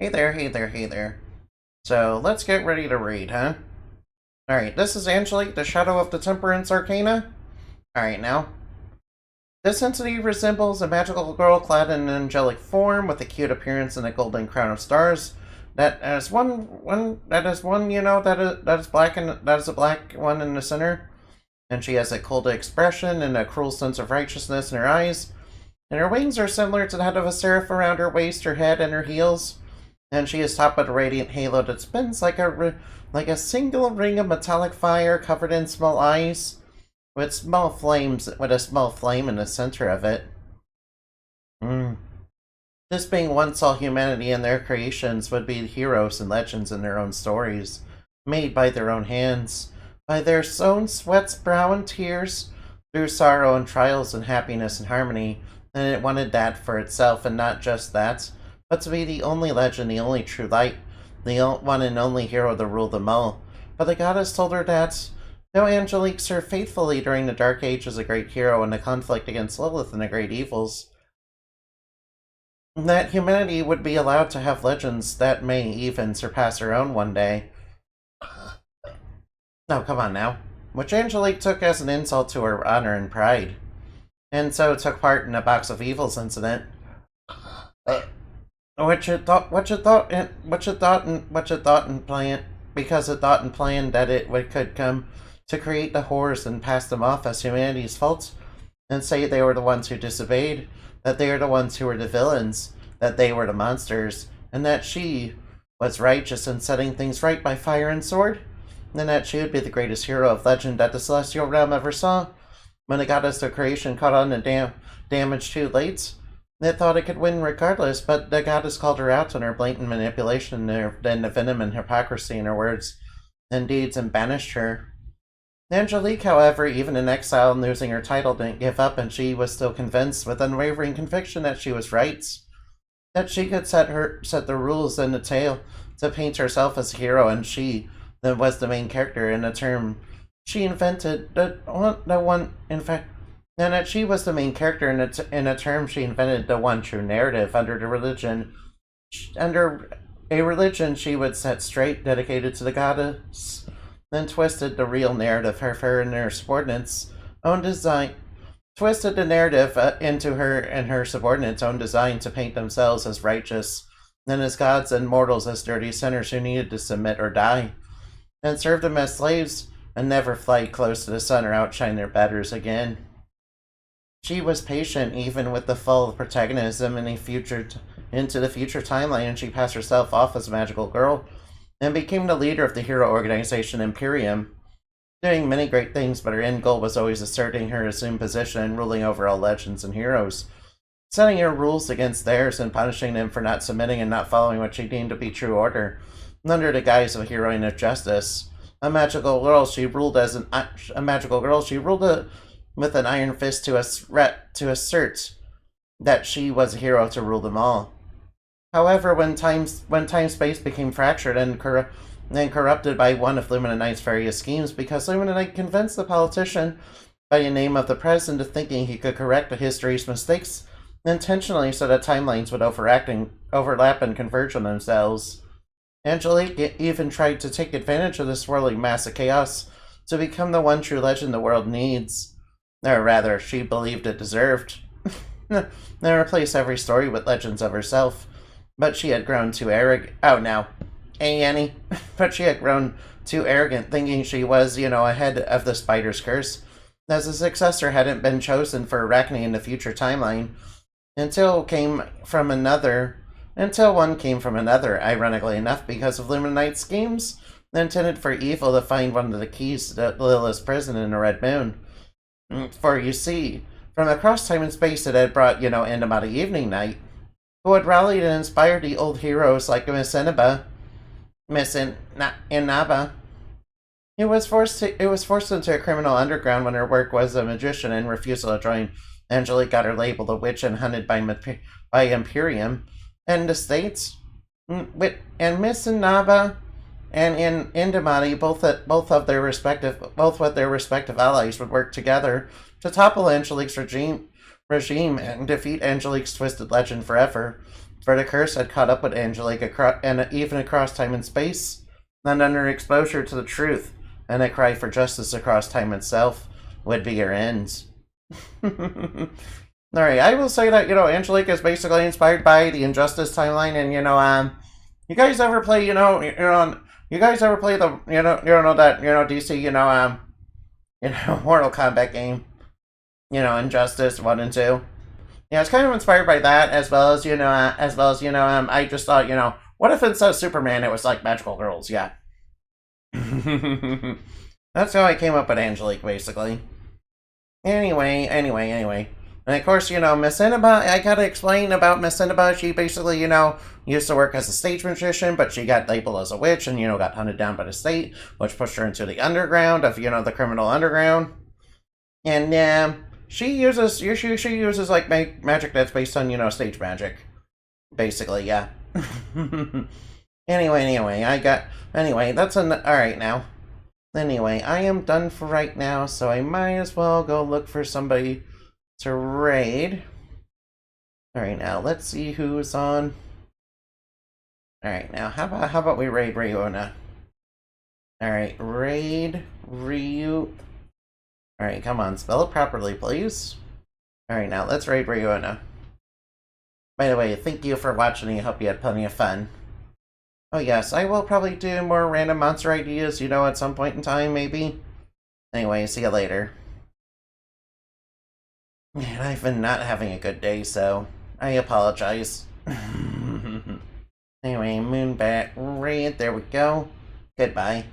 Hey there, hey there, hey there. So, let's get ready to read, huh? Alright, this is Angelique, the Shadow of the Temperance Arcana. Alright, now. This entity resembles a magical girl clad in an angelic form with a cute appearance and a golden crown of stars. That is one, that is black and that is a black one in the center. And she has a cold expression and a cruel sense of righteousness in her eyes. And her wings are similar to that of a seraph around her waist, her head, and her heels. And she is topped with a radiant halo that spins like a single ring of metallic fire covered in small eyes, with a small flame in the center of it. This being once all humanity and their creations would be heroes and legends in their own stories, made by their own hands, by their own sweats, brow, and tears, through sorrow and trials and happiness and harmony, and it wanted that for itself, and not just that, but to be the only legend, the only true light, the one and only hero to rule them all. But the goddess told her that, though Angelique served faithfully during the Dark Age as a great hero and the conflict against Lilith and the great evils, that humanity would be allowed to have legends that may even surpass her own one day. No, come on now. Which Angelique took as an insult to her honor and pride, and so took part in a Box of Evils incident. Which it thought and planned, because it thought and planned that could come to create the horrors and pass them off as humanity's faults, and say they were the ones who disobeyed, that they were the ones who were the villains, that they were the monsters, and that she was righteous in setting things right by fire and sword, and that she would be the greatest hero of legend that the celestial realm ever saw. When the goddess of creation caught on the damage too late, they thought it could win regardless, but the goddess called her out on her blatant manipulation and the venom and hypocrisy in her words and deeds, and banished her. Angelique, however, even in exile and losing her title, didn't give up, and she was still convinced with unwavering conviction that she was right, that she could set the rules in the tale to paint herself as a hero, and she that was the main character in a term she invented, and that she was the main character in a term she invented, the one true narrative under a religion she would set straight, dedicated to the goddess, then twisted the real narrative her and her subordinates' own design. Twisted the narrative into her and her subordinates' own design to paint themselves as righteous, and as gods and mortals as dirty sinners who needed to submit or die, and serve them as slaves and never fly close to the sun or outshine their betters again. She was patient even with the fall of protagonism into the future timeline, and she passed herself off as a magical girl and became the leader of the hero organization Imperium, doing many great things, but her end goal was always asserting her assumed position and ruling over all legends and heroes, setting her rules against theirs and punishing them for not submitting and not following what she deemed to be true order. Under the guise of a heroine of justice, a magical girl, she ruled with an iron fist to assert that she was a hero to rule them all. However, when time-space became fractured and corrupted by one of Lumina Knight's various schemes, because Lumina Knight convinced the politician by the name of the president into thinking he could correct the history's mistakes intentionally so that timelines would overlap and converge on themselves. Angelique even tried to take advantage of the swirling mass of chaos to become the one true legend the world needs. Or rather, she believed it deserved. And replace every story with legends of herself. But she had grown too arrogant. Oh, no. Hey, Annie. But she had grown too arrogant, thinking she was, ahead of the spider's curse, as a successor hadn't been chosen for Arachne in the future timeline, until one came from another, ironically enough, because of Lumina Knight's schemes, intended for evil to find one of the keys to Lilith's prison in the Red Moon. For you see, from across time and space it had brought, Indumati Evening Night, who had rallied and inspired the old heroes like Miss Inaba. It was forced into a criminal underground when her work was a magician, and refusal to join Angelique got her labeled a witch and hunted by Imperium. And the States, and Miss Inaba and in Indumati, both with their respective allies, would work together to topple Angelique's regime and defeat Angelique's twisted legend forever. For the curse had caught up with Angelique and even across time and space, and under exposure to the truth, and a cry for justice across time itself would be your end. Alright, I will say that, Angelique is basically inspired by the Injustice timeline, and, you guys ever play, you guys ever play the, DC, Mortal Kombat game? Injustice 1 and 2. Yeah, it's kind of inspired by that, as well as, I just thought, what if instead of Superman, it was like magical girls, yeah. That's how I came up with Angelique, basically. Anyway. And of course, Miss Indumati, I gotta explain about Miss Indumati. She basically, used to work as a stage magician, but she got labeled as a witch and, got hunted down by the state, which pushed her into the underground of, the criminal underground. And, she uses like magic that's based on, stage magic. Basically, yeah. Anyway, that's alright now. Anyway, I am done for right now, so I might as well go look for somebody to raid. Alright, now let's see who's on. Alright, now how about we raid Ryuna? Alright, raid Ryu. Alright, come on, spell it properly, please. Alright, now let's raid Ryuna. By the way, thank you for watching, and I hope you had plenty of fun. Oh yes, I will probably do more random monster ideas, at some point in time, maybe. Anyway, see you later. Man, I've been not having a good day, so I apologize. Anyway, Moonbat raid, there we go. Goodbye.